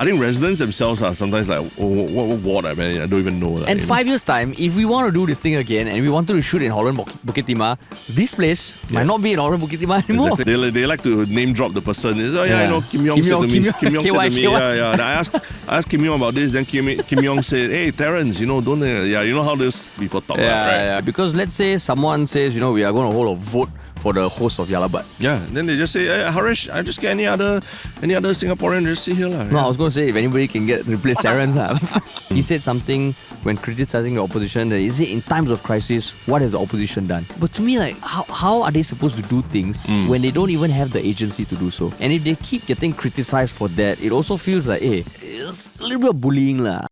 I think residents themselves are sometimes like, what ward? I mean, I don't even know. And 5 years' time, if we want to do this thing again and we wanted to shoot in Holland, Bukit Timah, this place might not be in Holland, Bukit Timah anymore. Exactly. They like to name drop the person. It's, I know Kim Yong said to me. Kim Yong said to me. Yeah. And I asked Kim Yong about this. Then Kim Yong said, "Hey, Terrence, don't you know how those people talk, right?" Yeah. Because let's say someone says, we are going to hold a vote for the host of Yalabat. Yeah, then they just say, hey, Harish, I just get any other Singaporean just sit here. No, I was going to say if anybody can replace Terrence. He said something when criticizing the opposition that he said in times of crisis, what has the opposition done? But to me, like, how are they supposed to do things when they don't even have the agency to do so? And if they keep getting criticized for that, it also feels like, it's a little bit of bullying lah.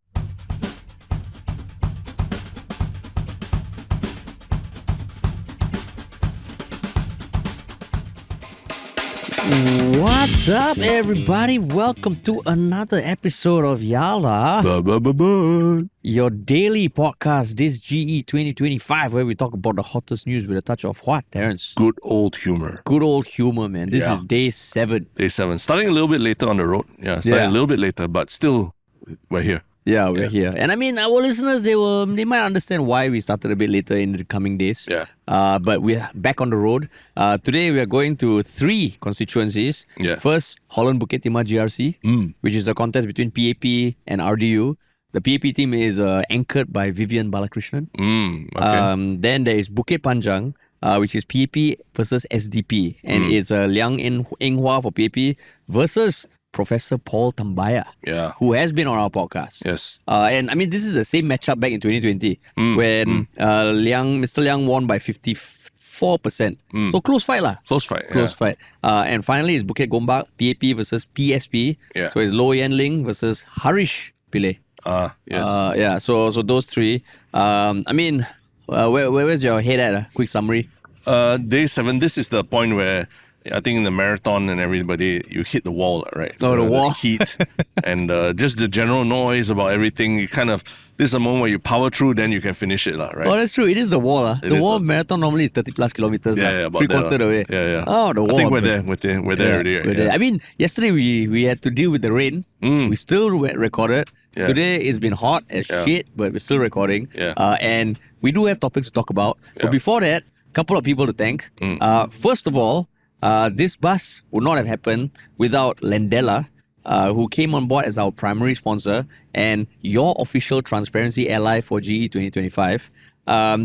What's up, everybody? Welcome to another episode of Yala, your daily podcast, this GE2025, where we talk about the hottest news with a touch of what, Terrence? Good old humor. Good old humor, man. This is day 7. Day 7. Starting a little bit later on the road. Yeah, starting a little bit later, but still, we're here. Yeah, we're here. And I mean, our listeners, they might understand why we started a bit later in the coming days. Yeah. But we're back on the road. Today, we are going to 3 constituencies. Yeah. First, Holland Bukit Timah GRC, which is a contest between PAP and RDU. The PAP team is anchored by Vivian Balakrishnan. Okay. Then there is Bukit Panjang, which is PAP versus SDP. And it's Liang Eng Hua for PAP versus Professor Paul Tambaya, who has been on our podcast. Yes. And I mean, this is the same matchup back in 2020 when Mr. Liang won by 54%. So close fight lah. Close fight. Close fight. And finally, it's Bukit Gombak, PAP versus PSP. Yeah. So it's Low Yan Ling versus Harish Pillay. Yes. So those 3. I mean, where's your head at? Quick summary. Day 7, this is the point where I think in the marathon and everybody, you hit the wall, right? Oh, the wall. The heat and just the general noise about everything. You this is a moment where you power through, then you can finish it, right? Oh, that's true. It is the wall. The wall marathon normally is 30 plus kilometers. About 3/4 the way. Yeah. Oh, the wall. I think we're there. We're there already. We're there. I mean, yesterday we had to deal with the rain. We still recorded. Yeah. Today it's been hot as shit, but we're still recording. Yeah. And we do have topics to talk about. But before that, a couple of people to thank. First of all, this bus would not have happened without Lendela, who came on board as our primary sponsor and your official transparency ally for GE2025.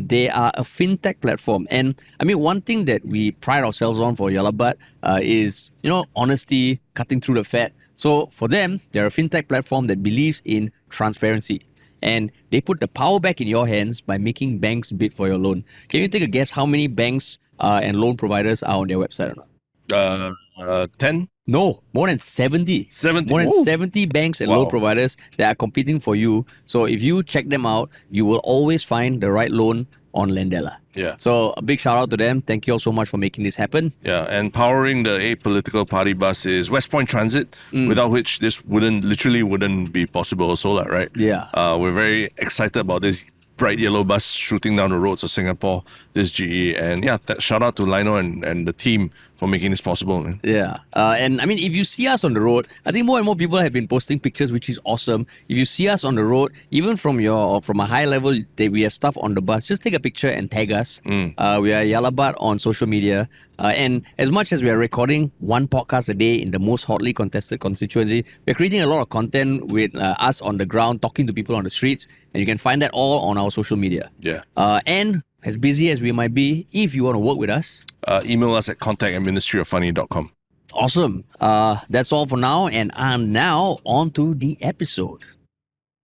They are a fintech platform. And I mean, one thing that we pride ourselves on for Yalabat is, honesty, cutting through the fat. So for them, they're a fintech platform that believes in transparency. And they put the power back in your hands by making banks bid for your loan. Can you take a guess how many banks and loan providers are on their website or not? 10? No, more than 70. 70? More than 70 banks and loan providers that are competing for you. So if you check them out, you will always find the right loan on Lendela. Yeah. So a big shout out to them. Thank you all so much for making this happen. Yeah, and powering the apolitical party bus is West Point Transit, without which this literally wouldn't be possible also, right? Yeah. We're very excited about this bright yellow bus shooting down the roads of Singapore, this GE. And shout out to Lino and the team for making this possible, man. Yeah. And I mean, if you see us on the road, I think more and more people have been posting pictures, which is awesome. If you see us on the road, even from a high level, we have stuff on the bus, just take a picture and tag us. We are Yalabat on social media. And as much as we are recording one podcast a day in the most hotly contested constituency, we're creating a lot of content with us on the ground, talking to people on the streets. And you can find that all on our social media. Yeah. And as busy as we might be, if you want to work with us, email us at contact@ministerialfunny.com. Awesome. That's all for now, and I'm now on to the episode.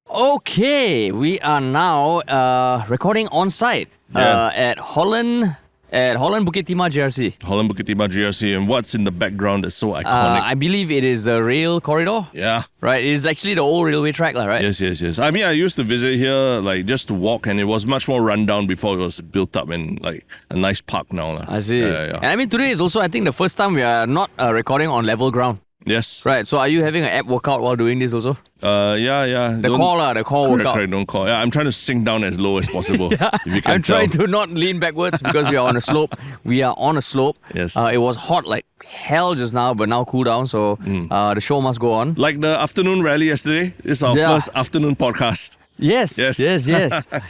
Okay, we are now recording on site at Holland Bukit Timah GRC. Holland Bukit Timah GRC, and what's in the background that's so iconic? I believe it is the rail corridor. Yeah. Right, it is actually the old railway track, right? Yes. I mean, I used to visit here just to walk, and it was much more rundown before it was built up and like a nice park now. I see. Yeah. And I mean, today is also, I think, the first time we are not recording on level ground. Yes. Right. So are you having an ab workout while doing this also? Yeah. The call workout. Correct, don't call. Yeah, I'm trying to sink down as low as possible. If you can I'm trying tell. to not lean backwards because we are on a slope. We are on a slope. Yes. It was hot like hell just now, but now cool down. So the show must go on. Like the afternoon rally yesterday, this is our first afternoon podcast. Yes.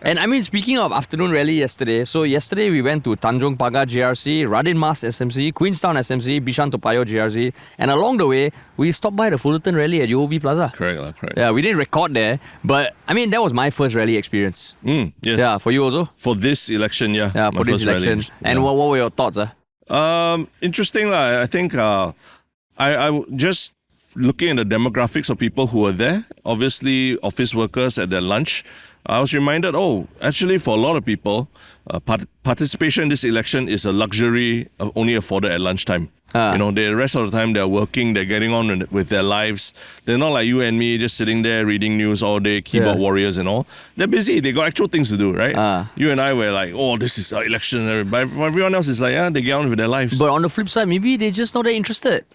And I mean, speaking of afternoon rally yesterday, so yesterday we went to Tanjong Pagar GRC, Radin Mas SMC, Queenstown SMC, Bishan Toa Payoh GRC, and along the way, we stopped by the Fullerton rally at UOB Plaza. Correct. Yeah, we didn't record there, but I mean, that was my first rally experience. Yes. Yeah, for you also? For this election, yeah. Yeah, for this election. Rally. And what were your thoughts? Interesting. I think I just looking at the demographics of people who were there, obviously office workers at their lunch, I was reminded, actually for a lot of people, participation in this election is a luxury only afforded at lunchtime. The rest of the time they're working, they're getting on with their lives. They're not like you and me just sitting there reading news all day, keyboard warriors and all. They're busy, they got actual things to do, right? You and I were like, this is our election. But everyone else is like, they get on with their lives. But on the flip side, maybe they're just not that interested.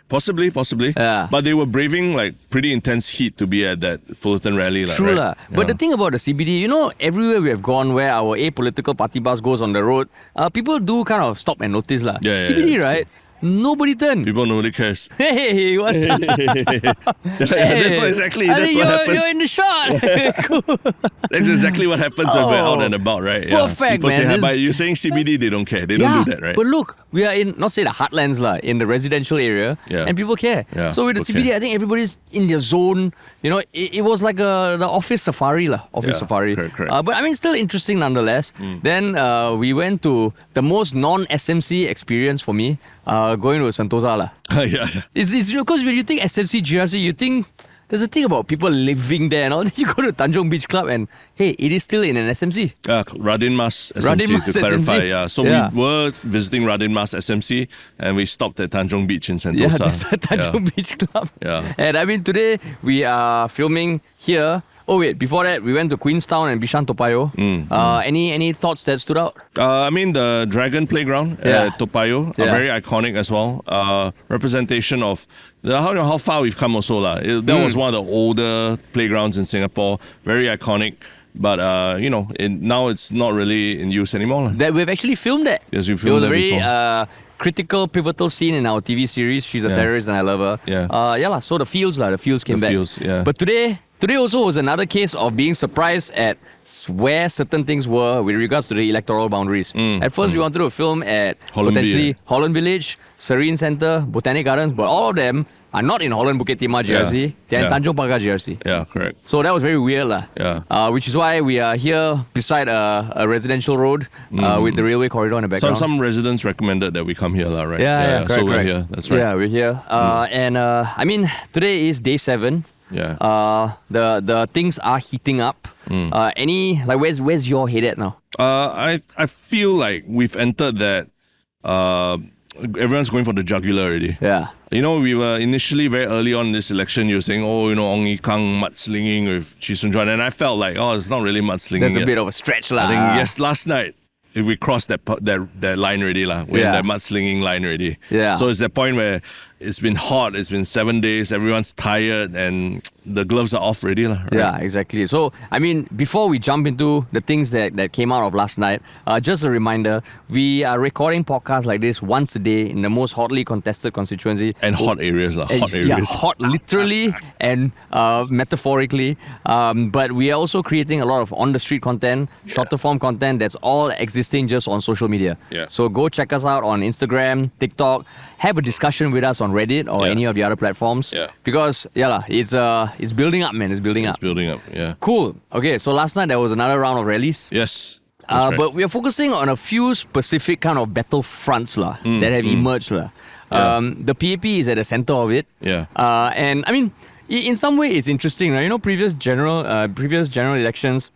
Possibly. Yeah. But they were braving like pretty intense heat to be at that Fullerton rally. True. Right? But the thing about the CBD, everywhere we have gone where our apolitical party bus goes on the road, people do kind of stop and notice. CBD, right? Nobody turn. Nobody cares. Hey, what's up? That's what happens. You're in the shot. Cool. That's exactly what happens when we're out and about, right? Perfect, People man. say, hi, but you're saying CBD, they don't care. They don't do that, right? But look, we are in, not say the heartlands, in the residential area, and people care. Yeah, so with the CBD, I think everybody's in their zone. It was like the office safari, safari. Correct. But I mean, still interesting nonetheless. Then we went to the most non-SMC experience for me, going to Sentosa. Yeah. It's because when you think SMC GRC, you think there's a thing about people living there and all. You go to Tanjong Beach Club and hey, it is still in an SMC. Radin Mas SMC to clarify. SMC. Yeah. So we were visiting Radin Mas SMC and we stopped at Tanjong Beach in Sentosa. Yeah, this is Tanjong Beach Club. Yeah. And I mean, today we are filming here. Oh wait, before that, we went to Queenstown and Bishan Toa Payoh. Any thoughts that stood out? I mean, the Dragon Playground at Toa Payoh, very iconic as well. Representation of how far we've come also. That was one of the older playgrounds in Singapore. Very iconic. But, now it's not really in use anymore. That we've actually filmed that. Yes, we filmed that before. It was a very critical, pivotal scene in our TV series. She's a terrorist and I love her. Yeah. So the fields came back. Yeah. But Today also was another case of being surprised at where certain things were with regards to the electoral boundaries. At first, we wanted to film at Holland potentially Holland Village, Serene Centre, Botanic Gardens, but all of them are not in Holland Bukit Timah GRC. They're in Tanjong Pagar GRC. Yeah, correct. So that was very weird. Which is why we are here beside a residential road with the railway corridor in the background. Some residents recommended that we come here, right? Yeah, correct, so we're here. That's right. Yeah, we're here. And I mean, today is day 7. Yeah. The things are heating up. Where's your head at now? I feel like we've entered that. Everyone's going for the jugular already. Yeah. We were initially very early on in this election. You were saying, Ong Yi Kang mudslinging with Chee Juan, and I felt like, it's not really mudslinging. There's a bit of a stretch, I think last night we crossed that line already, We're in that mudslinging line already. Yeah. So it's that point where it's been hot. It's been 7 days. Everyone's tired, and the gloves are off already, right? Yeah, exactly. So, I mean, before we jump into the things that came out of last night, just a reminder, we are recording podcasts like this once a day in the most hotly contested constituency. And hot areas, hot areas. Yeah, hot literally and metaphorically. But we are also creating a lot of on-the-street content, shorter form content that's all existing just on social media. Yeah. So go check us out on Instagram, TikTok, have a discussion with us on Reddit or any of the other platforms. Yeah. Because, it's building up, man. It's building up. It's building up, yeah. Cool. Okay, so last night there was another round of rallies. Yes. Right. But we are focusing on a few specific kind of battle fronts that have emerged. The PAP is at the center of it. Yeah. And I mean, in some way it's interesting, right? Previous general elections,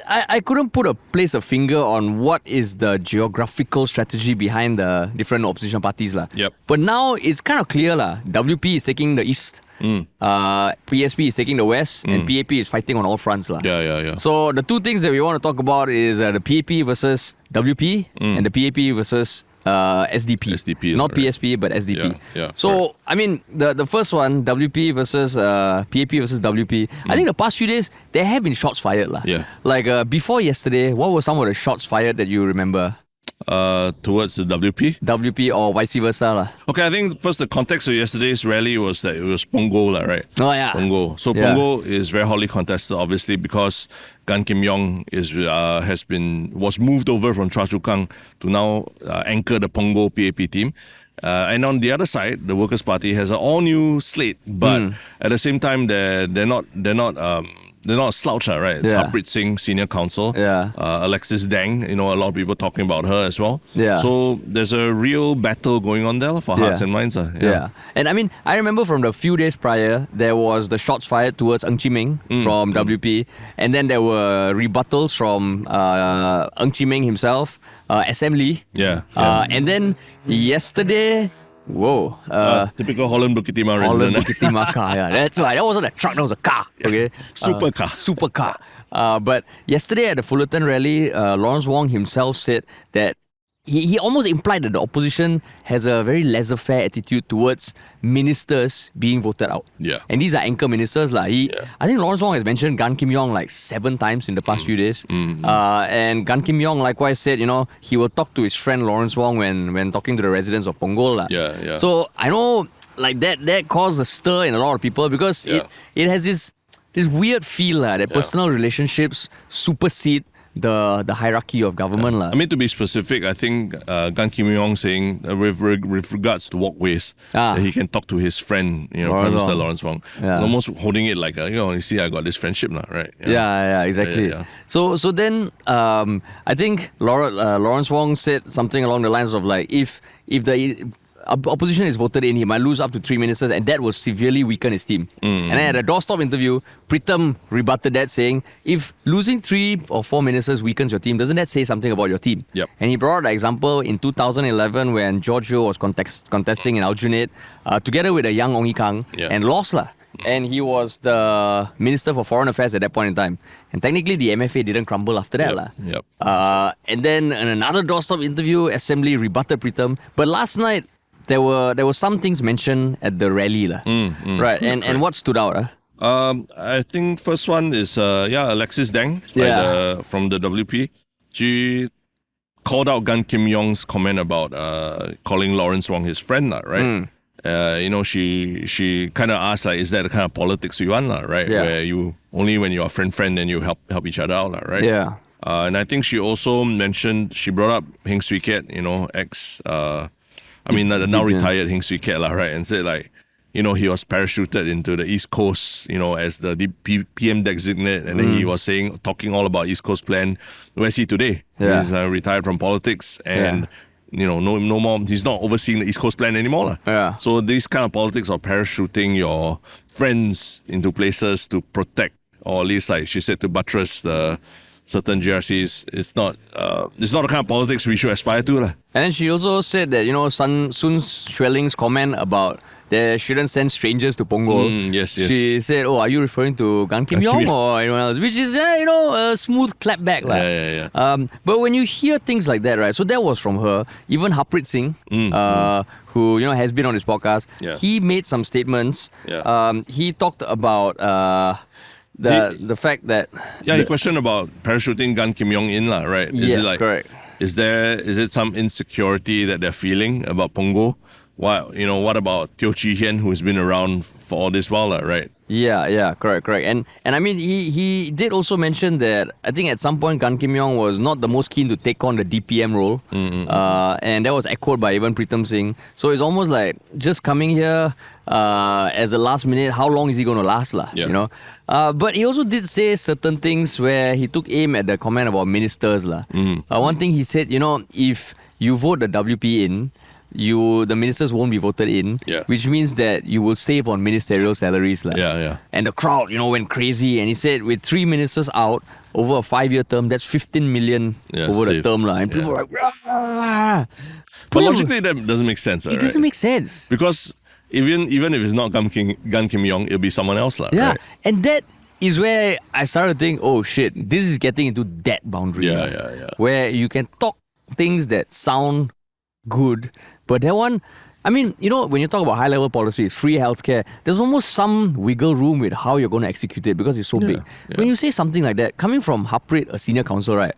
I couldn't place a finger on what is the geographical strategy behind the different opposition parties. Yep. But now it's kind of clear. WP is taking the east. PSP is taking the west, and PAP is fighting on all fronts. Yeah. So the two things that we want to talk about is the PAP versus WP and the PAP versus SDP. SDP, Not right. PSP, but SDP. Yeah, So, correct. I mean, the first one, WP versus PAP versus WP, I think the past few days, there have been shots fired. Yeah. Like before yesterday, what were some of the shots fired that you remember? Towards the WP. WP or vice versa? lah. Okay, I think first the context of yesterday's rally was that it was Punggol, lah, right? Oh, yeah. Punggol. So Yeah. Punggol is very hotly contested, obviously, because Gan Kim Yong was moved over from Choa Chu Kang to now anchor the Punggol PAP team. And on the other side, the Workers' Party has an all-new slate, but at the same time, they're not a slouch, right? It's Yeah. Harpreet Singh, senior counsel. Yeah. Alexis Dang, a lot of people talking about her as well. Yeah. So there's a real battle going on there for hearts Yeah. and minds. Yeah. And I mean, I remember from the few days prior, there was the shots fired towards Ng Chee Meng from WP. And then there were rebuttals from Ng Chee Meng himself, SM Lee. Yeah. And then yesterday, whoa. Typical Holland Bukit Timah Holland resident. eh? Bukit Timah car, yeah. That's right. That wasn't a truck, that was a car. Okay. Supercar. Supercar. But yesterday at the Fullerton rally, Lawrence Wong himself said that he almost implied that the opposition has a very laissez-faire attitude towards ministers being voted out. Yeah. And these are anchor ministers. I think Lawrence Wong has mentioned Gan Kim Yong like 7 times in the past few days. And Gan Kim Yong likewise said, he will talk to his friend Lawrence Wong when talking to the residents of Punggol. lah. Yeah. So I know like that caused a stir in a lot of people because Yeah. it has this weird feel that personal relationships supersede the hierarchy of government. I mean, to be specific, I think Gan Kim Yong saying with regards to walkways, that he can talk to his friend, Prime Minister Lawrence Wong, Yeah. almost holding it like, you see, I got this friendship now, right? Yeah, exactly. Yeah. So then I think Lawrence Wong said something along the lines of like, if the opposition is voted in, he might lose up to 3 ministers, and that will severely weaken his team. And then at a doorstop interview, Pritam rebutted that, saying, if losing 3 or 4 ministers weakens your team, doesn't that say something about your team? Yep. And he brought the example in 2011 when George Yeo was contesting in Aljunied together with a young Ong Yi Kang and lost. And he was the Minister for Foreign Affairs at that point in time. And technically, the MFA didn't crumble after that. Yep. And then in another doorstop interview, Assembly rebutted Pritam. But last night, there were some things mentioned at the rally. Right. And what stood out? I think first one is Alexis Dang from the WP. She called out Gan Kim Yong's comment about calling Lawrence Wong his friend, right? She kind of asked, like, is that the kind of politics we want, right? Yeah. Where you only when you're friend then you help each other out, right? Yeah. And I think she also she brought up Heng Swee Keat, ex the now retired Heng Swee Keat, right? And said, like, he was parachuted into the East Coast, as the PM designate, and then he was talking all about East Coast plan. Where's he today? Yeah. He's retired from politics, and no more. He's not overseeing the East Coast plan anymore. Yeah. So these kind of politics of parachuting your friends into places to protect, or at least, like she said, to buttress the certain GRCs, it's not the kind of politics we should aspire to. And then she also said that, Sun Xueling's comment about they shouldn't send strangers to Punggol. Yes. She said, are you referring to Gan Kim Yong or anyone else? Which is, a smooth clapback. Yeah. But when you hear things like that, right, so that was from her. Even Harpreet Singh, who, has been on this podcast, he made some statements. Yeah. He talked about the fact that... he questioned about parachuting Gan Kim Yong in, right? Yes, correct. Is it some insecurity that they're feeling about Punggol? What about Teo Chee Hian, who's been around for all this while, right? Yeah, correct. And I mean, he did also mention that I think at some point Gan Kim Yong was not the most keen to take on the DPM role, and that was echoed by even Pritam Singh. So it's almost like just coming here as a last minute. How long is he going to last, But he also did say certain things where he took aim at the comment about ministers, One thing he said, if you vote the WP in, the ministers won't be voted in, which means that you will save on ministerial salaries. And the crowd, went crazy. And he said with 3 ministers out over a 5-year term, that's 15 million over the term. And people were like, "Ah!" But logically, that doesn't make sense. It doesn't make sense. Because even if it's not Gan Kim Yong, it'll be someone else. Yeah. Right? And that is where I started to think, oh shit, this is getting into that boundary. Yeah. Where you can talk things that sound good. But that one, I mean, you know, when you talk about high-level policies, free healthcare, there's almost some wiggle room with how you're going to execute it because it's so big. When you say something like that, coming from Harpreet, a senior counsel, right?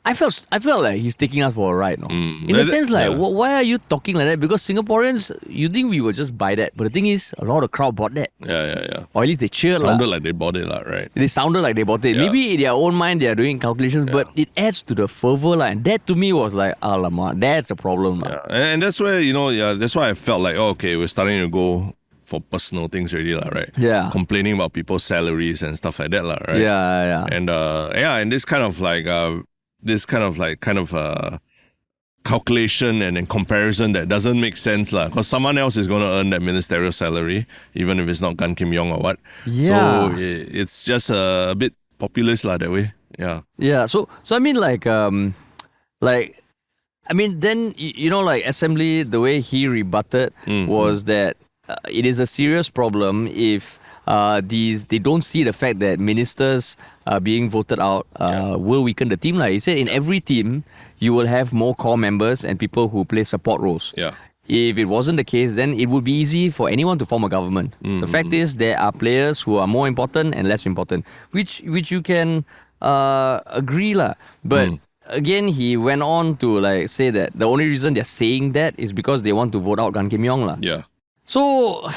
I felt like he's taking us for a ride, no? In a sense, like, why are you talking like that? Because Singaporeans, you think we would just buy that, but the thing is, a lot of crowd bought that. Yeah. Or at least they cheered. Sounded like they bought it, right? They sounded like they bought it. Yeah. Maybe in their own mind they are doing calculations, but it adds to the fervor, and that to me was like, alamak, that's a problem. Yeah. And that's where, that's why I felt like, okay, we're starting to go for personal things already, right? Yeah. Complaining about people's salaries and stuff like that, right? Yeah. And and this kind of calculation and comparison that doesn't make sense, because someone else is going to earn that ministerial salary, even if it's not Gan Kim Yong or what. Yeah. So it's just a bit populist that way. Yeah. Yeah. So I mean, then like Assembly, the way he rebutted was that it is a serious problem if they don't see the fact that ministers being voted out will weaken the team. He said in every team you will have more core members and people who play support roles. Yeah. If it wasn't the case, then it would be easy for anyone to form a government. The fact is there are players who are more important and less important, which you can agree lah. But again, he went on to say that the only reason they're saying that is because they want to vote out Gan Kim Yong lah. Yeah. So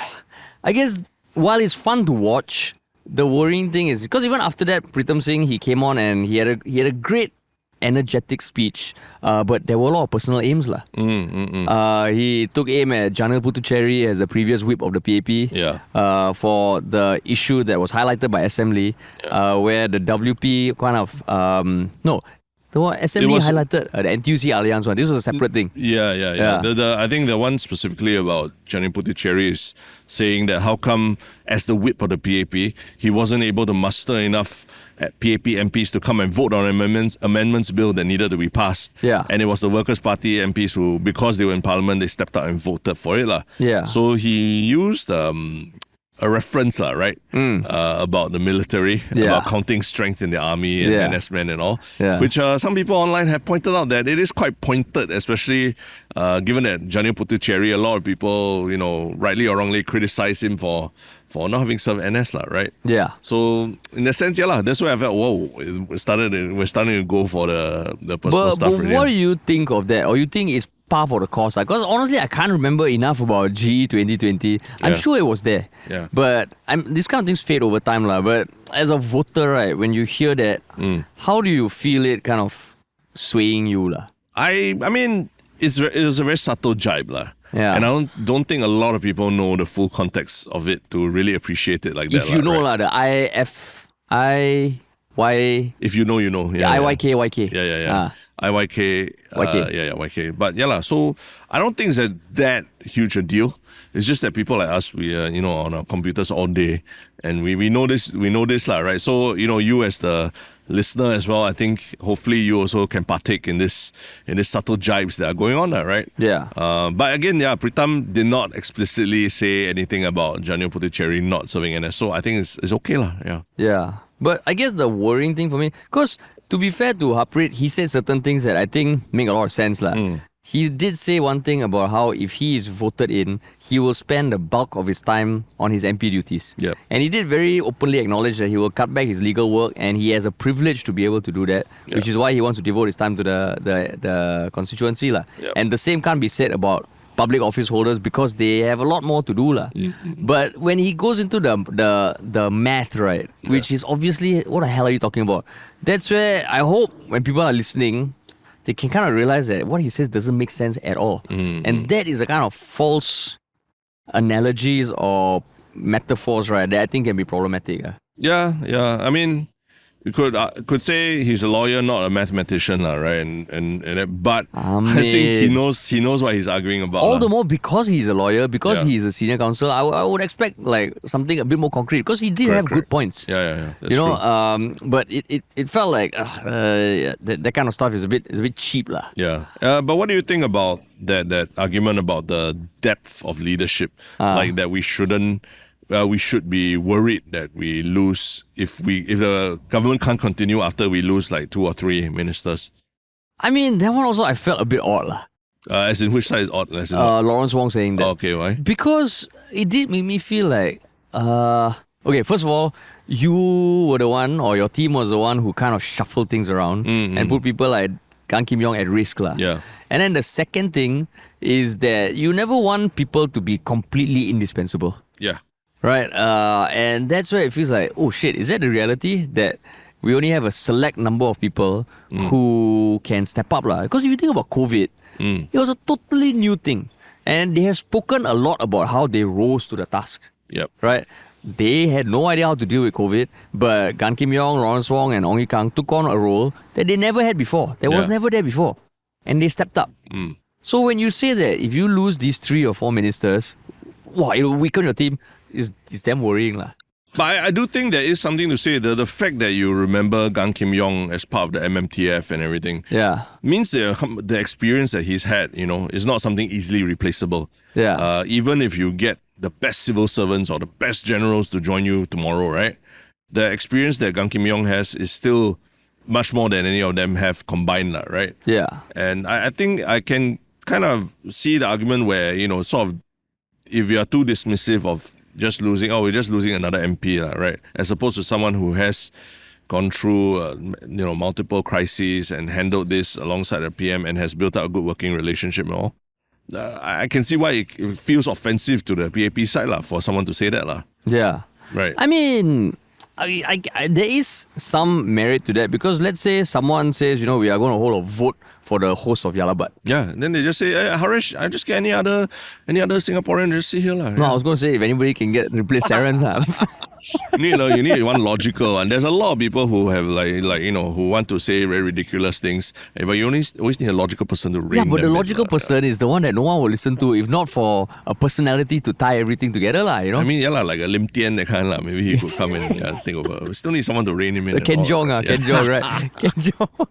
I guess while it's fun to watch, the worrying thing is because even after that, Pritam Singh, he came on and he had a great energetic speech, but there were a lot of personal aims lah. He took aim at Janil Puthucheary as the previous whip of the PAP for the issue that was highlighted by Assembly, where the WP kind of the one Assembly highlighted the NTUC Alliance one. This was a separate thing. Yeah. I think the one specifically about Janil Puthucheary is saying that how come, as the whip of the PAP, he wasn't able to muster enough PAP MPs to come and vote on amendments bill that needed to be passed. Yeah. And it was the Workers' Party MPs who, because they were in Parliament, they stepped out and voted for it. Yeah. So he used a reference, right? About the military, about counting strength in the army and NS men and all, which some people online have pointed out that it is quite pointed, especially given that Janil Puthucheary, a lot of people, rightly or wrongly criticize him for not having served NS, right? Yeah. So in a sense, that's why I felt, we're starting to go for the personal stuff. But what do you think of that? Or you think it's par for the course? Because honestly, I can't remember enough about GE2020. I'm sure it was there. Yeah. But these kind of things fade over time. But as a voter, right, when you hear that, how do you feel it kind of swaying you? I mean, it was a very subtle jibe. Yeah. And I don't think a lot of people know the full context of it to really appreciate it like that. If you know, right? The IFY. If you know, you know. IYK. Yeah. IYK. YK. But so I don't think it's that huge a deal. It's just that people like us, we are, on our computers all day, and we know this, right? So, you as the listener as well, I think hopefully you also can partake in this subtle jibes that are going on there, right? Yeah. But again, Pritam did not explicitly say anything about Janil Puthucheary not serving NS, so I think it's okay lah. Yeah. Yeah. But I guess the worrying thing for me, because to be fair to Harpreet, he said certain things that I think make a lot of sense lah. He did say one thing about how if he is voted in, he will spend the bulk of his time on his MP duties. Yep. And he did very openly acknowledge that he will cut back his legal work, and he has a privilege to be able to do that, which is why he wants to devote his time to the constituency. Yep. And the same can't be said about public office holders because they have a lot more to do. But when he goes into the math, right, which is obviously, what the hell are you talking about? That's where I hope when people are listening, they can kind of realize that what he says doesn't make sense at all. And that is a kind of false analogies or metaphors, right, that I think can be problematic. Yeah. I mean, you could say he's a lawyer, not a mathematician, right? But I think he knows what he's arguing about. All the more because he's a lawyer, because he's a senior counsel. I would expect something a bit more concrete because he did have good points. Yeah. That's true. But it felt like that kind of stuff is a bit cheap, lah. Yeah. But what do you think about that argument about the depth of leadership, that we should be worried that we lose if the government can't continue after we lose 2 or 3 ministers? I mean, that one also I felt a bit odd lah. As in which side is odd? As in what? Lawrence Wong saying that. Okay, why? Because it did make me feel like, okay, first of all, you were the one, or your team was the one who kind of shuffled things around and put people like Gan Kim Yong at risk. Yeah. And then the second thing is that you never want people to be completely indispensable. Yeah. Right? And that's where it feels like, oh shit, is that the reality? That we only have a select number of people who can step up. Because if you think about COVID, it was a totally new thing. And they have spoken a lot about how they rose to the task. Yep. Right? They had no idea how to deal with COVID, but Gan Kim Yong, Lawrence Wong, and Ong Ye Kang took on a role that they never had before. That was never there before. And they stepped up. So when you say that if you lose these 3 or 4 ministers, wow, it will weaken your team, is damn worrying. But I do think there is something to say. The fact that you remember Gan Kim Yong as part of the MMTF and everything means the experience that he's had, is not something easily replaceable. Yeah. Even if you get the best civil servants or the best generals to join you tomorrow, right? The experience that Gan Kim Yong has is still much more than any of them have combined, right? Yeah. And I think I can kind of see the argument where, sort of, if you are too dismissive of just losing, we're just losing another MP, right? As opposed to someone who has gone through, multiple crises and handled this alongside the PM and has built up a good working relationship and all. I can see why it feels offensive to the PAP side for someone to say that. Yeah. Right. I mean, there is some merit to that, because let's say someone says, we are going to hold a vote for the host of Yalabat. Yeah, and then they just say, hey, Harish, I just get any other Singaporean just sit here. No, I was going to say, if anybody can replace Terence. You need one logical one. There's a lot of people who have who want to say very ridiculous things, but you always need a logical person to rein Yeah, but the them logical in, person is the one that no one will listen to, if not for a personality to tie everything together, I mean, like a Lim Tian, that kind, maybe he could come and think of it. We still need someone to rein him in. Ken Jeong, Ken Jeong, right? Ken Jeong.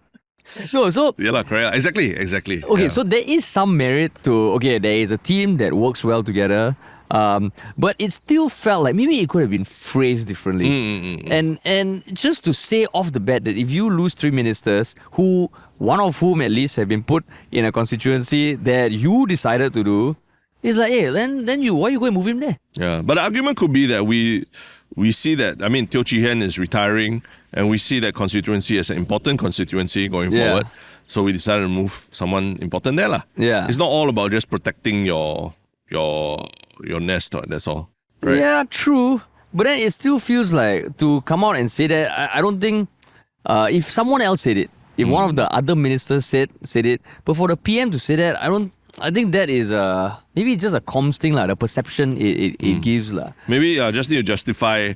No, so... Yeah, correct. Exactly. Okay, so there is some merit to... Okay, there is a team that works well together, but it still felt like maybe it could have been phrased differently. And just to say off the bat that if you lose 3 ministers, one of whom at least have been put in a constituency that you decided to do, it's like, hey, then why you go and move him there? Yeah, but the argument could be that we see that, Teo Chee Hean is retiring, and we see that constituency as an important constituency going forward. So we decided to move someone important there. Yeah. It's not all about just protecting your nest, that's all. Right? Yeah, true. But then it still feels like, to come out and say that, I don't think, if someone else said it, if one of the other ministers said it, but for the PM to say that, I think that is maybe it's just a comms thing, the perception it gives. Maybe just need to justify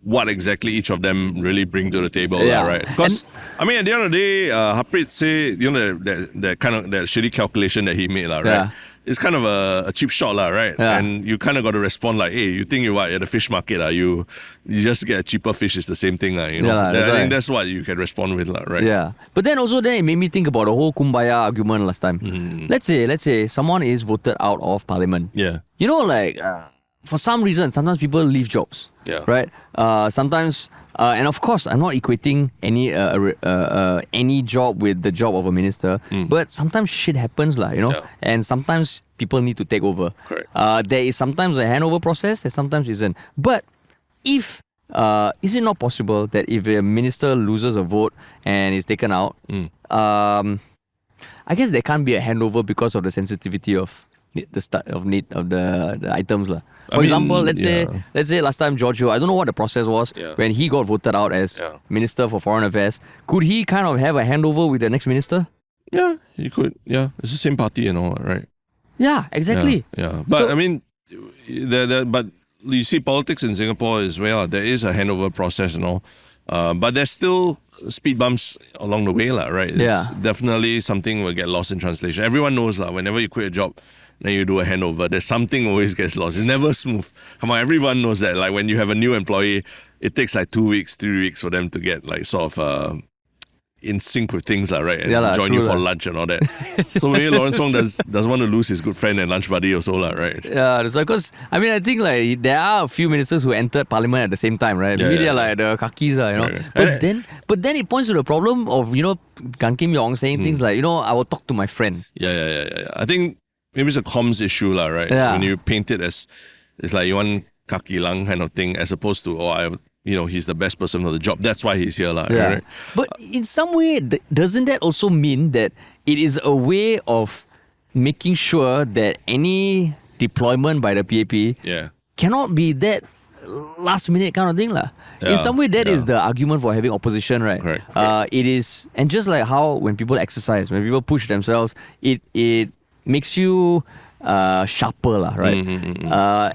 what exactly each of them really bring to the table, right? Because, at the end of the day, Harpreet say, that kind of that shitty calculation that he made, right? Yeah. It's kind of a cheap shot, right? Yeah. And you kind of got to respond like, hey, you think you're at the fish market, you just get a cheaper fish, it's the same thing, I think that's what you can respond with, right? Yeah. But then also it made me think about the whole Kumbaya argument last time. Let's say someone is voted out of parliament. Yeah. For some reason, sometimes people leave jobs. Yeah. Right? Sometimes, and of course, I'm not equating any job with the job of a minister, but sometimes shit happens, and sometimes people need to take over. Correct. There is sometimes a handover process, there sometimes isn't. But is it not possible that if a minister loses a vote and is taken out, I guess there can't be a handover because of the sensitivity of the items. For example, let's say last time Giorgio, I don't know what the process was when he got voted out as Minister for Foreign Affairs. Could he kind of have a handover with the next minister? Yeah, he could. Yeah, it's the same party and all, right? Yeah, exactly. Yeah. But but you see politics in Singapore as well. There is a handover process and all. But there's still speed bumps along the way, right? It's definitely something will get lost in translation. Everyone knows, whenever you quit a job, then you do a handover, there's something always gets lost. It's never smooth. Come on, everyone knows that. When you have a new employee, it takes 2 weeks, 3 weeks for them to get in sync with things, right? And Yeah lah, join true you for lah. lunch and all that. So maybe Lawrence Wong does want to lose his good friend and lunch buddy also, right? Yeah, that's why. Because I think like there are a few ministers who entered parliament at the same time, right? Yeah, Maybe they're yeah. like the kakis, Right. But then it points to the problem of Gan Kim Yong saying things like I will talk to my friend. Yeah. I think maybe it's a comms issue, right? Yeah. When you paint it as it's like you want kaki lang kind of thing, as opposed to he's the best person for the job. That's why he's here, right? But in some way, doesn't that also mean that it is a way of making sure that any deployment by the PAP Yeah. cannot be that last minute kind of thing lah. Yeah, In some way, that is yeah. the argument for having opposition, right? Correct. It is, and just like how when people exercise, when people push themselves, it makes you sharper lah, right?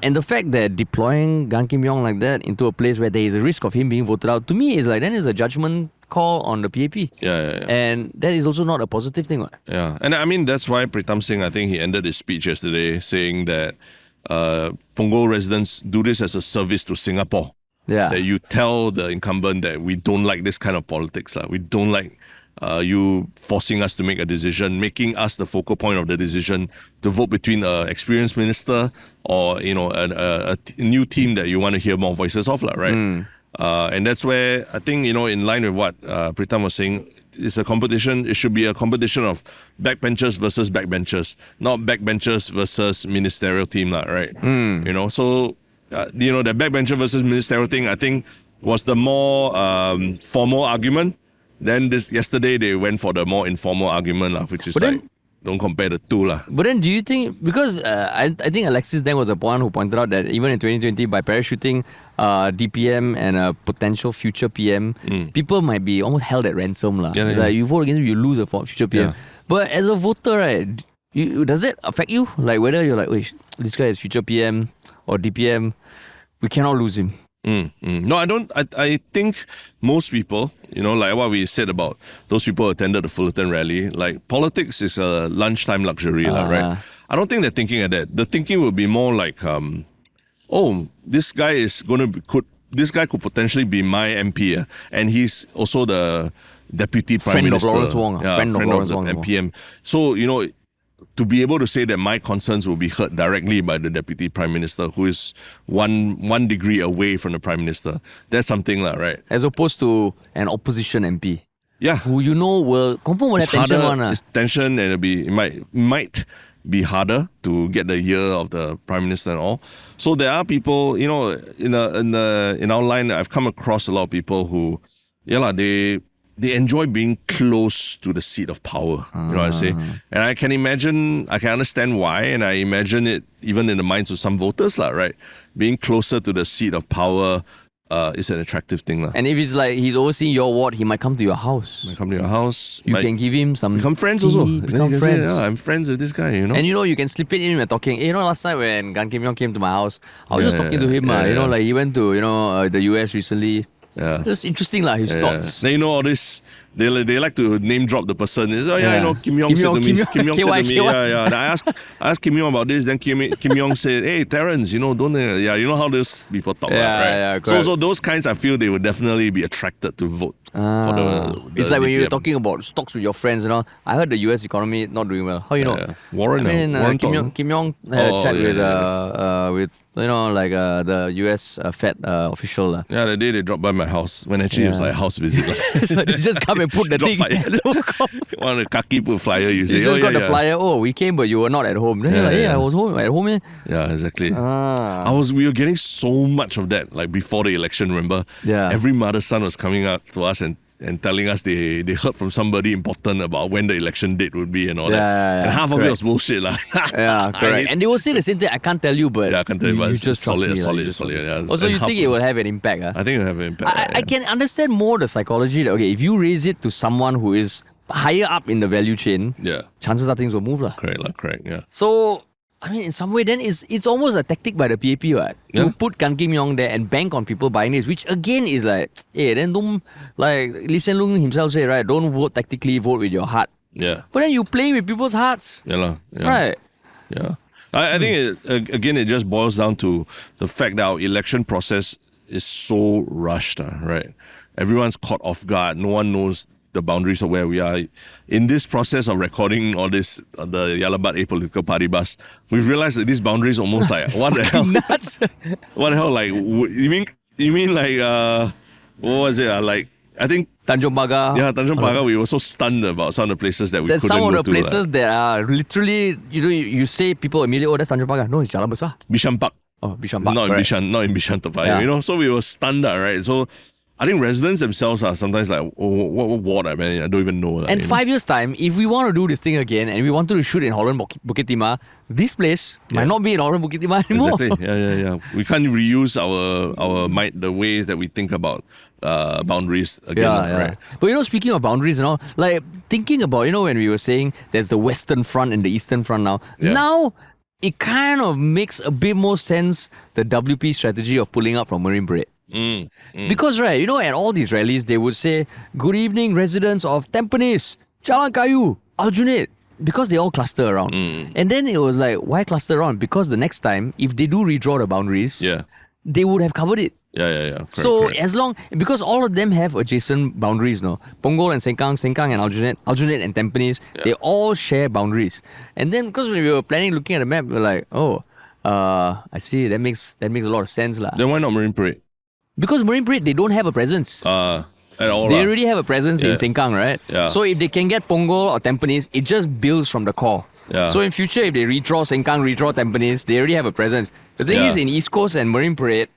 And the fact that deploying Gan Kim Yong like that into a place where there is a risk of him being voted out, to me is like then is a judgment call on the PAP. Yeah. And that is also not a positive thing. Right? Yeah, and I mean that's why Pritam Singh, I think he ended his speech yesterday saying that Punggol residents do this as a service to Singapore. Yeah. That you tell the incumbent that we don't like this kind of politics. We don't like you forcing us to make a decision, making us the focal point of the decision to vote between an experienced minister or a new team that you want to hear more voices of, right? And that's where I think in line with what Pritam was saying, it's a competition. It should be a competition of backbenchers versus backbenchers, not backbenchers versus ministerial team, right? So the backbencher versus ministerial thing, I think, was the more formal argument. Then yesterday they went for the more informal argument, which is don't compare the two. But then do you think, because I think Alexis then was the one who pointed out that even in 2020, by parachuting DPM and a potential future PM, people might be almost held at ransom. It's like you vote against him, you lose a future PM. Yeah. But as a voter, right, does it affect you? Like whether you're like, wait, this guy is future PM or DPM, we cannot lose him. No, I don't. I think most people, like what we said about those people who attended the Fullerton rally, like politics is a lunchtime luxury, right? I don't think they're thinking of that. The thinking will be more like, this guy is this guy could potentially be my MP, and he's also the deputy prime Friend of minister. Lawrence Wong. Friend of Lawrence the Wong. MPM. So, to be able to say that my concerns will be heard directly by the deputy prime minister, who is one degree away from the prime minister, that's something, right? As opposed to an opposition MP. Yeah. Who will confirm will have tension one. It's tension, and it might be harder to get the ear of the prime minister and all. So there are people, in our line, I've come across a lot of people who, they enjoy being close to the seat of power. You know what I say? And I can understand why, and I imagine it even in the minds of some voters, right? Being closer to the seat of power is an attractive thing. And if it's like he's overseeing your ward, he might come to your house. Come to your house. You can give him some become friends tea, also. Become You can friends. say, I'm friends with this guy, And you can slip it in when talking. Last night when Gan Kim Yong came to my house, I was just talking to him. Like he went to the US recently. Yeah. Just interesting his thoughts. Then all this, they like to name drop the person. It's, Kim Yong said to me. Kim Yong said to me, yeah. And I asked Kim Yong about this. Then Kim Yong said, hey, Terrence, don't, you know how those people talk, right? So those kinds, I feel they would definitely be attracted to vote for the it's like when you're DPM. talking about stocks with your friends, I heard the US economy not doing well. How you know? Warren, Warren Kim Yong had a chat with the US Fed official. Yeah, the day they dropped by my house, when actually it was like a house visit. So they just come and put the thing. One of the kaki put flyer, you say, just got the flyer. Oh, we came, but you were not at home. Then I was at home. Yeah, exactly. We were getting so much of that, like before the election, remember? Yeah. Every mother's son was coming up to us and telling us they heard from somebody important about when the election date would be and all that. And half of it was bullshit. Yeah, correct. And they will say the same thing, I can't tell you, but I can't tell you, but you just trust me. Solid. Yeah. Also, you think it will have an impact? I think it will have an impact. I can understand more the psychology that, if you raise it to someone who is higher up in the value chain, chances are things will move. Correct, yeah. So, in some way, then it's almost a tactic by the PAP, right? To put Gan Kim Yong there and bank on people buying this, which again is like, then don't, like Lee Hsien Loong himself say, right? Don't vote tactically, vote with your heart. Yeah. But then you play with people's hearts. Right. Yeah. I think, it just boils down to the fact that our election process is so rushed, right? Everyone's caught off guard. No one knows the boundaries of where we are. In this process of recording all this, the Yalabat Apolitical Party bus, we've realized that these boundaries almost like, what the hell? Nuts. What the hell? Like, you mean like, what was it? Like, I think Tanjong Pagar. yeah, Tanjong Pagar, we were so stunned about some of the places that we There's couldn't some go of the to. places that are literally, you say people immediately, oh, that's Tanjong Pagar. No, it's Jalan Besar. Bishan Park. Oh, Bishan Park. Not in correct. Bishan, not in Bishan Toa Payoh, Yeah. you know. So we were stunned, right? So I think residents themselves are sometimes like, oh, what ward? I mean, I don't even know. And 5 years' time, if we want to do this thing again and we wanted to shoot in Holland, Bukit Timah, this place might not be in Holland, Bukit Timah anymore. Exactly. Yeah. We can't reuse our mind, the ways that we think about boundaries again, right? But speaking of boundaries and all, like thinking about, when we were saying there's the Western Front and the Eastern Front now. Yeah. Now, it kind of makes a bit more sense, the WP strategy of pulling up from Marine Parade. Because, right, at all these rallies, they would say, good evening, residents of Tampines, Jalan Kayu, Aljunied, because they all cluster around. And then it was like, why cluster around? Because the next time, if they do redraw the boundaries, they would have covered it. Yeah. Correct. As long, because all of them have adjacent boundaries, no? Punggol and Sengkang and Aljunied and Tampines, they all share boundaries. And then, because when we were planning, looking at the map, we were like, I see, that makes a lot of sense, lah. Then why not Marine Parade? Because Marine Parade, they don't have a presence. At all. They already have a presence in Sengkang, right? Yeah. So if they can get Punggol or Tampines, it just builds from the core. Yeah. So in future, if they redraw Sengkang, redraw Tampines, they already have a presence. The thing is, in East Coast and Marine Parade,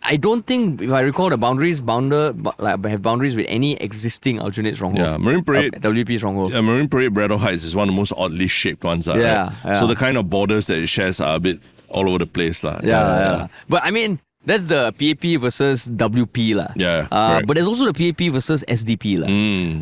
I don't think, if I recall, the boundaries have boundaries with any existing Aljunied stronghold. Yeah, Marine Parade. WP stronghold. Yeah, Marine Parade, Braddell Heights is one of the most oddly shaped ones. Right? Yeah. So the kind of borders that it shares are a bit all over the place. Yeah. But I mean, that's the PAP versus WP. Yeah, correct. But there's also the PAP versus SDP.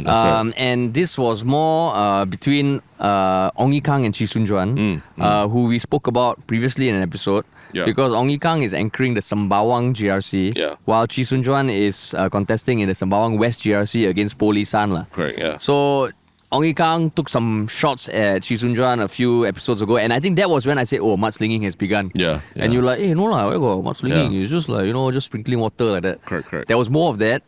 That's right. And this was more between Ong Ye Kung and Chee Juan, who we spoke about previously in an episode. Yeah. Because Ong Ye Kung is anchoring the Sembawang GRC, while Chee Juan is contesting in the Sembawang West GRC against Polisan. Correct, yeah. So Ong Ye Kung took some shots at Chee Juan a few episodes ago, and I think that was when I said, mudslinging has begun. Yeah. And you're like, hey, no lah, where got mudslinging? Yeah. It's just like, just sprinkling water like that. Correct. There was more of that.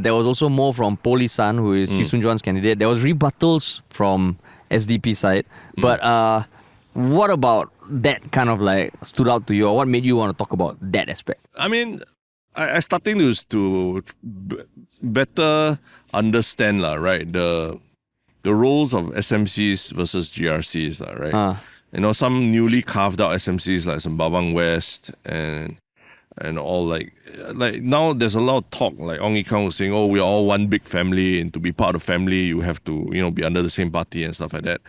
There was also more from Polisan, who is Chee Juan's candidate. There was rebuttals from SDP side. But what about that kind of like stood out to you, or what made you want to talk about that aspect? I mean, I starting to better understand, right, the roles of SMCs versus GRCs, right? Some newly carved out SMCs like Sembawang West and all like now there's a lot of talk, like Ong Ye Kung was saying, we're all one big family, and to be part of the family, you have to, be under the same party and stuff like that.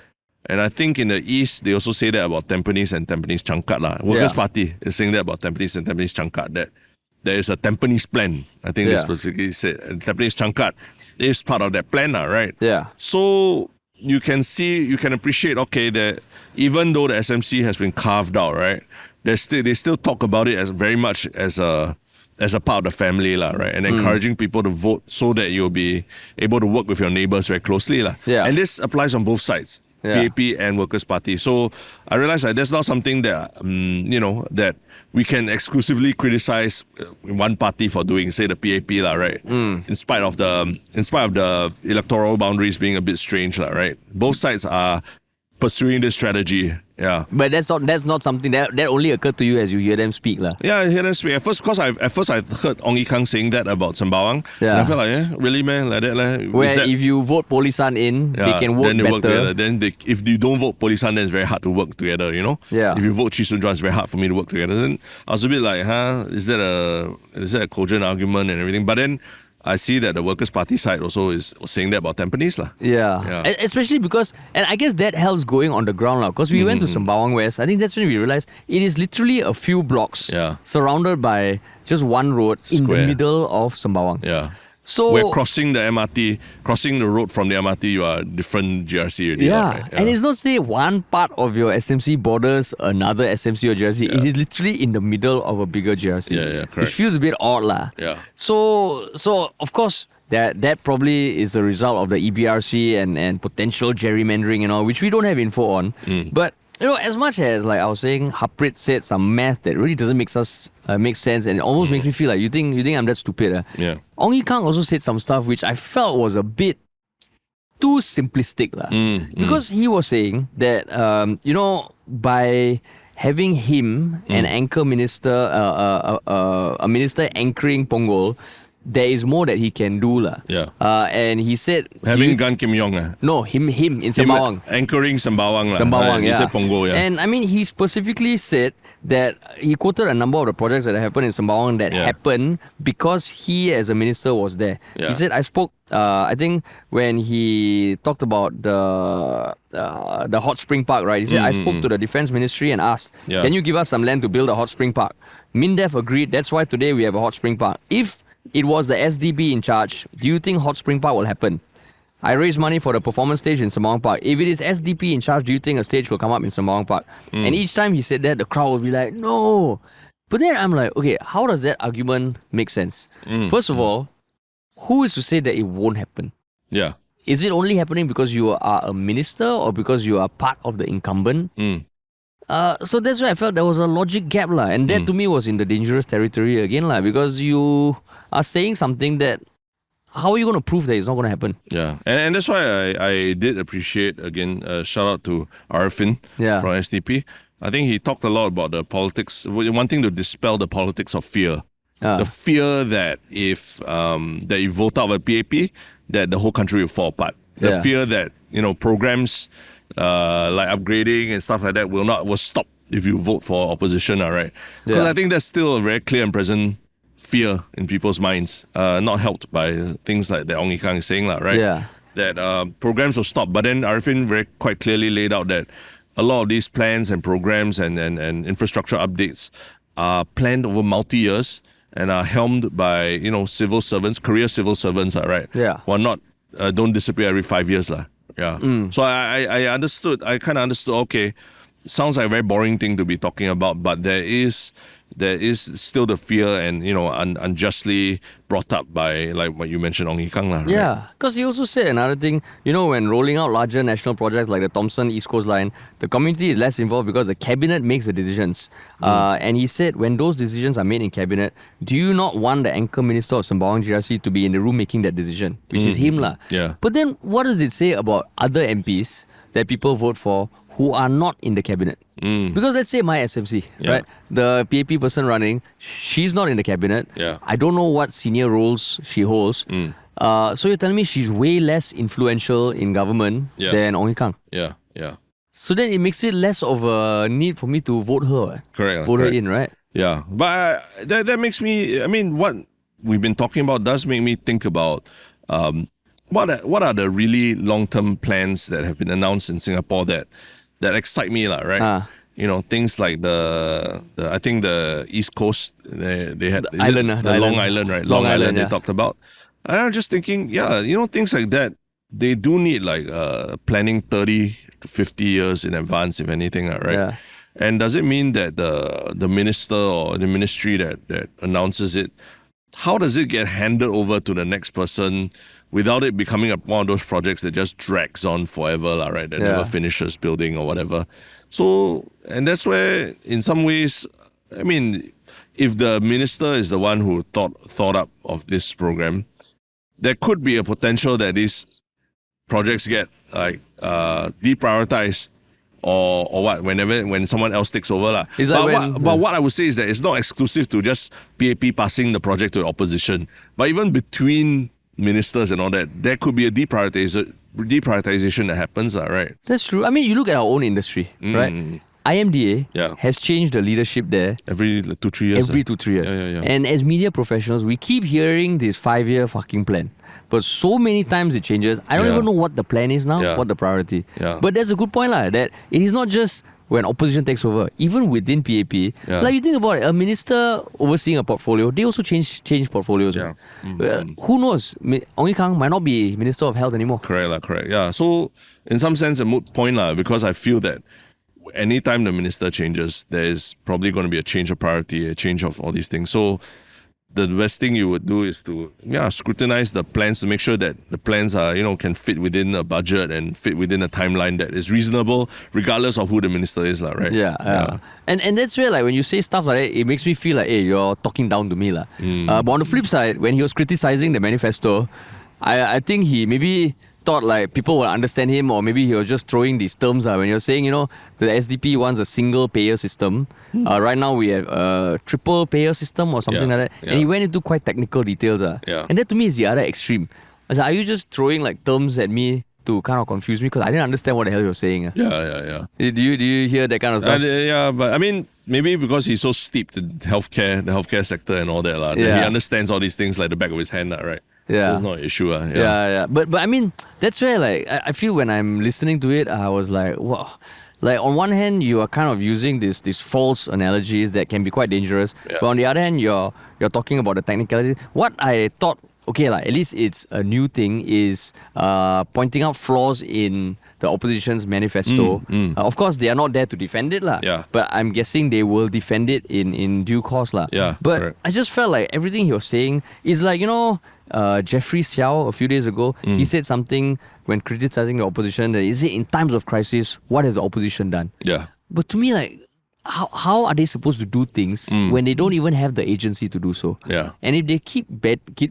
And I think in the East, they also say that about Tampines and Tampines Changkat. Workers' Party is saying that about Tampines and Tampines Changkat, that there is a Tampines plan. I think they specifically said. And Tampines Changkat is part of that plan, right? Yeah. So you can appreciate, that even though the SMC has been carved out, right, they still talk about it as very much as a part of the family, right? And encouraging people to vote so that you'll be able to work with your neighbors very closely. Yeah. And this applies on both sides. PAP and Workers' Party. So I realized that that's not something that, that we can exclusively criticize one party for doing, say the PAP, right? In spite of the electoral boundaries being a bit strange, right? Both sides are pursuing this strategy. Yeah. But that's not something that only occurred to you as you hear them speak. Yeah, I hear them speak. At first I heard Ong Ye Kung saying that about Sembawang. Yeah. And I felt like, really, man, like that? Where if you vote Polisan in, they can work then they better. Work together. Then if you don't vote Polisan, then it's very hard to work together, Yeah. If you vote Chee Juan, it's very hard for me to work together. Then I was a bit like, is that a cogent argument and everything? But then I see that the Workers' Party side also was saying that about Tampines. Yeah. Especially because, and I guess that helps going on the ground. Because we went to Sembawang West. I think that's when we realized it is literally a few blocks surrounded by just one road in the middle of Sembawang. Yeah. So where crossing the road from the MRT, you are different GRC already. Right? And it's not say one part of your SMC borders another SMC or GRC. It is literally in the middle of a bigger GRC. Yeah, correct. It feels a bit odd, Yeah. So of course that probably is a result of the EBRC and potential gerrymandering and all, which we don't have info on. But as much as like I was saying, Harpreet said some math that really doesn't make sense, and it almost makes me feel like you think I'm that stupid. Yeah. Ong Ye Kung also said some stuff which I felt was a bit too simplistic. Because he was saying that, by having him, an anchor minister, a minister anchoring Punggol, there is more that he can do. Yeah. And he said... Having Gan Kim Yong. No, him in Sembawang. Anchoring Sembawang. Sembawang, You said Punggol, yeah. And I mean, he specifically said that he quoted a number of the projects that happened in Sembawang that happened because he, as a minister, was there. Yeah. He said, I spoke, I think, when he talked about the hot spring park, right? He said, I spoke to the defense ministry and asked, can you give us some land to build a hot spring park? MINDEF agreed. That's why today we have a hot spring park. If it was the SDP in charge, do you think hot spring park will happen? I raised money for the performance stage in Sembawang Park. If it is SDP in charge, do you think a stage will come up in Sembawang Park? And each time he said that, the crowd would be like, no. But then I'm like, okay, how does that argument make sense? First of all, who is to say that it won't happen? Yeah. Is it only happening because you are a minister or because you are part of the incumbent? So that's why I felt there was a logic gap. And that to me was in the dangerous territory again. Because you are saying something that, how are you going to prove that it's not going to happen? Yeah, and that's why I did appreciate, again, shout out to Arfin from SDP. I think he talked a lot about the politics, wanting to dispel the politics of fear. The fear that if that you vote out of a PAP, that the whole country will fall apart. The fear that, programs like upgrading and stuff like that will stop if you vote for opposition, right? Because I think that's still a very clear and present fear in people's minds, not helped by things like that Ong Yi Kang is saying, right? Yeah. That programs will stop. But then Arifin quite clearly laid out that a lot of these plans and programs and infrastructure updates are planned over multi-years and are helmed by, civil servants, career civil servants, right? Yeah. Who are not, don't disappear every 5 years. Yeah. So I understood, I kind of understood, okay, sounds like a very boring thing to be talking about, but there is still the fear and, unjustly brought up by, like what you mentioned, Ong Yi Kang. Right? Yeah, because he also said another thing, when rolling out larger national projects like the Thomson East Coast Line, the community is less involved because the cabinet makes the decisions. And he said, when those decisions are made in cabinet, do you not want the anchor minister of Sembawang GRC to be in the room making that decision, which is him? Yeah. But then what does it say about other MPs that people vote for who are not in the cabinet? Because let's say my SMC, right? The PAP person running, she's not in the cabinet. Yeah. I don't know what senior roles she holds. So you're telling me she's way less influential in government than Ong Yi Kang? Yeah. So then it makes it less of a need for me to vote her. Correct. Vote her in, right? Yeah. But that makes me, what we've been talking about does make me think about what are the really long-term plans that have been announced in Singapore that excite me, right? Things like I think the East Coast, they had the island, the Long Island, right? Long Island, they talked about. And I'm just thinking, things like that, they do need like planning 30 to 50 years in advance, if anything, right? Yeah. And does it mean that the minister or the ministry that announces it, how does it get handed over to the next person without it becoming one of those projects that just drags on forever, right? That never finishes building or whatever. So, and that's where, in some ways, I mean, if the minister is the one who thought up of this program, there could be a potential that these projects get like deprioritized or what, when someone else takes over. But what I would say is that it's not exclusive to just PAP passing the project to the opposition, but even between ministers and all that, there could be a deprioritization that happens, right? That's true. I mean, you look at our own industry, right? IMDA has changed the leadership there every 2-3 years. Every 2-3 years. Yeah. And as media professionals, we keep hearing this 5-year fucking plan. But so many times it changes. I don't even know what the plan is now, what the priority. Yeah. But that's a good point, that it is not just when opposition takes over. Even within PAP, like you think about it, a minister overseeing a portfolio, they also change portfolios. Yeah. Who knows? Ong Yi Kang might not be Minister of Health anymore. Correct. Yeah. So in some sense, a moot point, because I feel that anytime the minister changes, there is probably going to be a change of priority, a change of all these things. So the best thing you would do is to scrutinize the plans to make sure that the plans are can fit within a budget and fit within a timeline that is reasonable, regardless of who the minister is, right? Yeah. And that's where, like, when you say stuff like that, it makes me feel like, hey, you're talking down to me, But on the flip side, when he was criticizing the manifesto, I think he maybe thought like people would understand him, or maybe he was just throwing these terms when you're saying, the SDP wants a single payer system. Right now we have a triple payer system or something like that. And he went into quite technical details. And that to me is the other extreme. I was like, are you just throwing like terms at me to kind of confuse me? Because I didn't understand what the hell you were saying. Yeah. Do you hear that kind of stuff? Yeah, but I mean, maybe because he's so steeped in the healthcare sector and all that, that he understands all these things like the back of his hand, right? Yeah. There's no issue. Yeah. But I mean, that's where like I feel when I'm listening to it, I was like, wow. Like on one hand, you are kind of using these false analogies that can be quite dangerous. Yeah. But on the other hand, you're talking about the technicality. What I thought, okay, like at least it's a new thing, is pointing out flaws in the opposition's manifesto. Of course, they are not there to defend it, Yeah. but I'm guessing they will defend it in due course. Yeah, but correct. I just felt like everything he was saying is like, Jeffrey Xiao a few days ago, he said something when criticizing the opposition that is it in times of crisis, what has the opposition done? Yeah. But to me, like, how are they supposed to do things when they don't even have the agency to do so? Yeah. And if they keep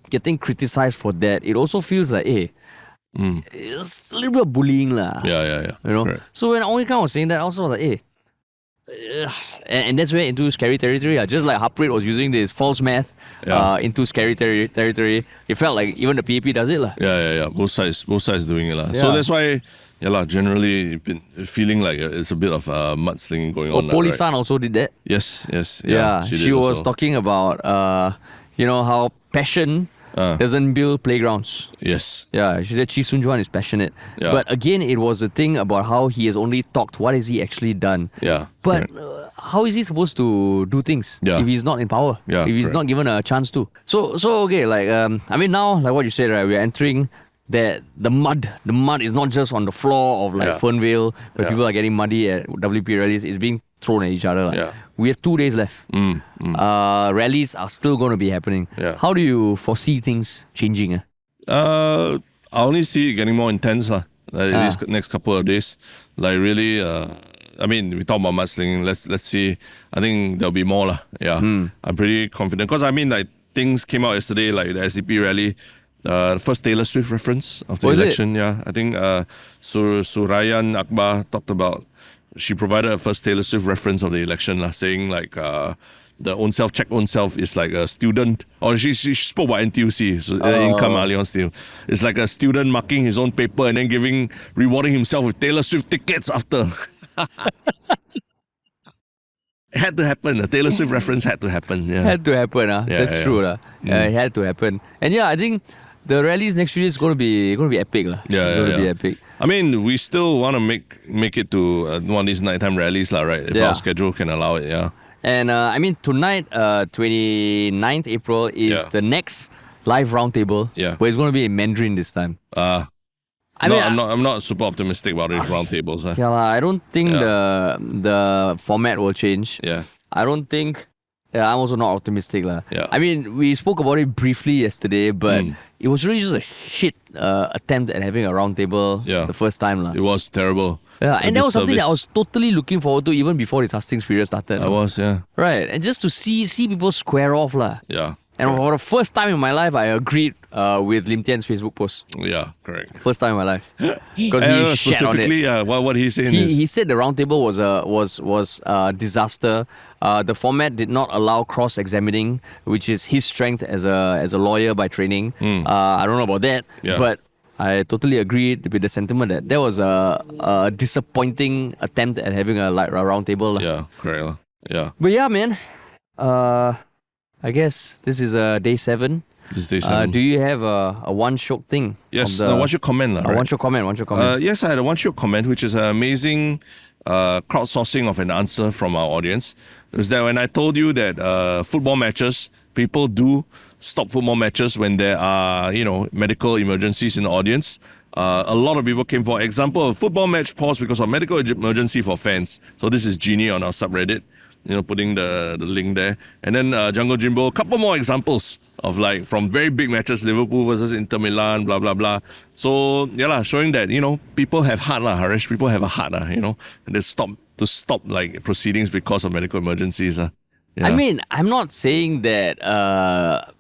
getting criticized for that, it also feels like, it's a little bit of bullying. Yeah. Correct. So when Ong was saying that, I also was like, and that's where into scary territory. Just like Harpreet was using this false math into scary territory. It felt like even the PAP does it. Yeah. Both sides doing it. So that's why, generally been feeling like it's a bit of mudslinging going on. Polisan also did that. Yes. Yeah, she she did was also. talking about, how passion doesn't build playgrounds. Yes. Yeah, she said Juan is passionate. Yeah. But again, it was a thing about how he has only talked. What has he actually done? Yeah. But how is he supposed to do things if he's not in power? Yeah, if he's not given a chance to? So okay, like I mean now, like what you said, right? We're entering that the mud is not just on the floor of like Fernvale where people are getting muddy at WP rallies. It's being thrown at each other. Yeah. We have 2 days left. Rallies are still going to be happening. Yeah. How do you foresee things changing? I only see it getting more intense these next couple of days. Like really, I mean, we talk about mudslinging. Let's see. I think there'll be more. Yeah. I'm pretty confident because I mean, like things came out yesterday, like the SDP rally. The first Taylor Swift reference of the election. Yeah, I think Surayan Akbar talked about. She provided a first Taylor Swift reference of the election, saying like the own self check own self is like a student, or she spoke about NTUC, so income alliance deal. It's like a student marking his own paper and then rewarding himself with Taylor Swift tickets after. It had to happen. The Taylor Swift reference had to happen. Yeah. Had to happen. That's true. It had to happen. And I think the rallies next year is going to be epic. Yeah. Be epic. I mean, we still want to make it to one of these nighttime rallies, right? If our schedule can allow it, yeah. And I mean, tonight, 29th April, is the next live roundtable. Yeah. But it's going to be in Mandarin this time. I'm not super optimistic about these roundtables. I don't think the format will change. Yeah. I don't think. Yeah, I'm also not optimistic. Yeah. I mean, we spoke about it briefly yesterday, but it was really just a shit attempt at having a roundtable the first time. It was terrible. Yeah, and that was something that I was totally looking forward to even before this hustings period started. I was, yeah. Right, and just to see people square off. Yeah. And for the first time in my life, I agreed with Lim Tian's Facebook post. Yeah, correct. First time in my life. Because he shat on it. What he's saying He said the roundtable was a disaster. The format did not allow cross-examining, which is his strength as a lawyer by training. I don't know about that, but I totally agreed with the sentiment that was a disappointing attempt at having a roundtable. Yeah, correct. Yeah. But yeah, man. I guess this is day 7. This is day 7. Do you have a one Shiok thing? Yes, one Shiok comment. Right? One Shiok comment. Yes, I had a one Shiok comment, which is an amazing crowdsourcing of an answer from our audience. It was that when I told you that football matches, people do stop football matches when there are, medical emergencies in the audience. A lot of people came for example, a football match paused because of medical emergency for fans. So this is Genie on our subreddit. Putting the link there. And then Jungle Jimbo, a couple more examples of like from very big matches, Liverpool versus Inter Milan, blah, blah, blah. So, showing that, people have heart, Harish. People have a heart, and they stop like proceedings because of medical emergencies. Yeah. I mean, I'm not saying that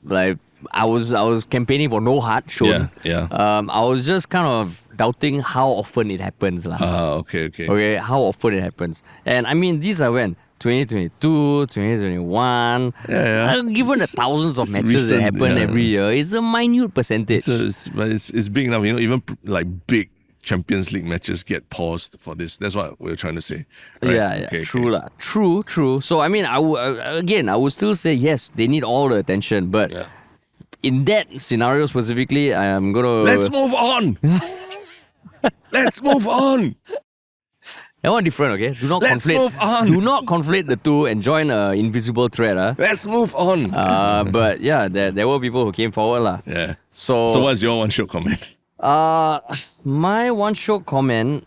like I was campaigning for no heart shown. Yeah. I was just kind of doubting how often it happens. Okay. Okay, how often it happens. And I mean, these are when? 2022, 2021. Yeah. Given the thousands of It's matches that recent, happen yeah. every year, it's a minute percentage. So it's big enough. Even like big Champions League matches get paused for this. That's what we're trying to say. Right? Yeah, Okay, true lah. True. So I mean, I would still say yes, they need all the attention, but Yeah. in that scenario specifically, I'm gonna Let's move on. Let's move on. that one different, okay? Do not Let's conflate. move on. Do not conflate the two and join an invisible thread. Let's move on. But yeah, there were people who came forward lah. Yeah. So what's your one Shiok comment? my one Shiok comment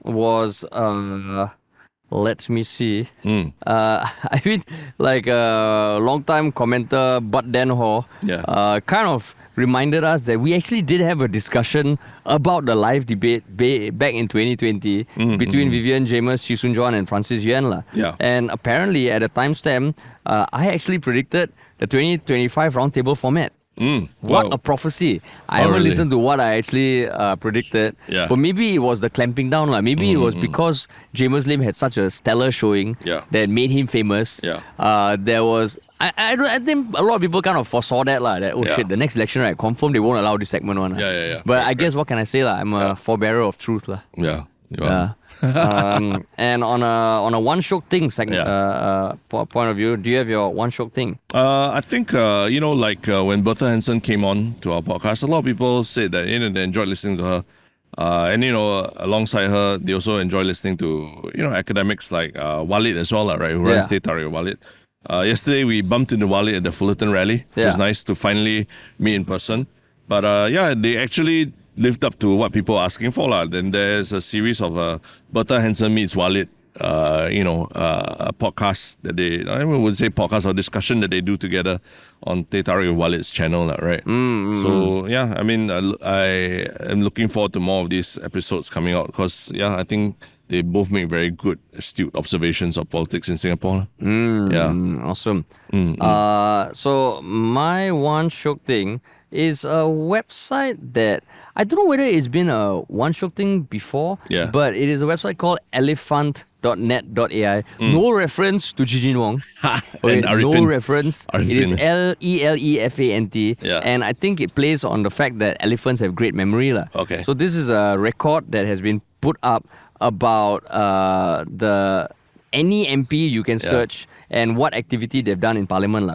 was let me see. I mean, like a long-time commenter, But Dan Ho, kind of reminded us that we actually did have a discussion about the live debate back in 2020 between Vivian James, Chee Juan, and Francis Yuan. Yeah. And apparently, at a timestamp, I actually predicted the 2025 roundtable format. What Wow. a prophecy. I haven't really? listened to what I actually predicted. Yeah. But maybe it was the clamping down. Maybe it was because James Lim had such a stellar showing Yeah. that made him famous. Yeah. There was... I think a lot of people kind of foresaw that. That Yeah. shit, the next election, right? Confirm they won't allow this segment one. Yeah. But I guess what can I say? I'm a forebearer of truth. Yeah. You Yeah. are. And on a one Shiok Thing segment, Yeah. point of view, do you have your one Shiok Thing? I think, when Bertha Hansen came on to our podcast, a lot of people said that, they enjoyed listening to her. And, alongside her, they also enjoy listening to, academics like Walid as well, right? Who runs Teh Tarik Walid. Yesterday, we bumped into Walid at the Fullerton rally. It was nice to finally meet in person. But they actually lived up to what people are asking for. Then there's a series of Bertha Hansen meets Walid, a podcast that I would say podcast or discussion that they do together on Teh Tarik Walid's channel, right? So, I mean, I am looking forward to more of these episodes coming out because, I think they both make very good, astute observations of politics in Singapore. Awesome. So my one Shiok Thing is a website that I don't know whether it's been a one Shiok Thing before, but it is a website called elephant.net.ai. No reference to Gigi Wong. And no reference. Arifin. It is Lelefant. Yeah. And I think it plays on the fact that elephants have great memory. Okay. So this is a record that has been put up about any MP you can search and what activity they've done in Parliament.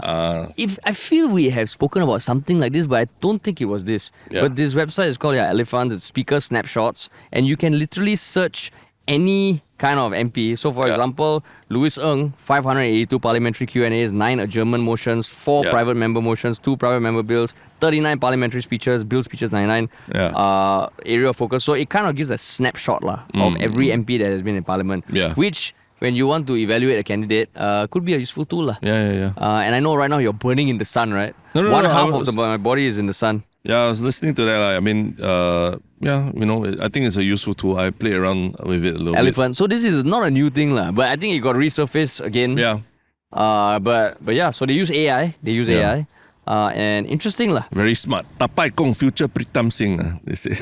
If I feel we have spoken about something like this, but I don't think it was this. But this website is called Elephant. It's speaker snapshots, and you can literally search any kind of MP. So, for example, Louis Ng, 582 parliamentary Q&As, 9 adjournment motions, 4 private member motions, 2 private member bills, 39 parliamentary speeches, bill speeches 99, area of focus. So it kind of gives a snapshot of every MP that has been in Parliament, which, when you want to evaluate a candidate, could be a useful tool. Yeah. And I know right now you're burning in the sun, right? No, One half of my body is in the sun. Yeah, I was listening to that. I mean, I think it's a useful tool. I play around with it a little Elephant. So this is not a new thing, but I think it got resurfaced again. bit. Yeah. But yeah, so they use AI. AI. And interesting. Very smart. Tapai kong future Pritam Singh, they say.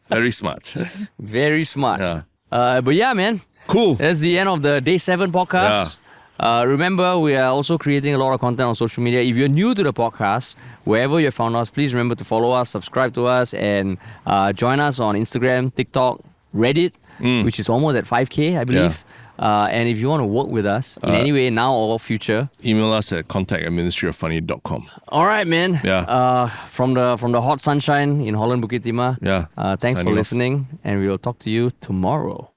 Very smart. Very smart. Yeah. But yeah, man. Cool. That's the end of the Day 7 podcast. Remember, we are also creating a lot of content on social media. If you're new to the podcast, wherever you found us, please remember to follow us, subscribe to us, and join us on Instagram, TikTok, Reddit, which is almost at 5K, I believe. And if you want to work with us in any way, now or future, email us at contact@ministryoffunny.com. All right, man. Yeah. From the hot sunshine in Holland, Bukit Timah. Yeah. Thanks for Signing off. listening, and we will talk to you tomorrow.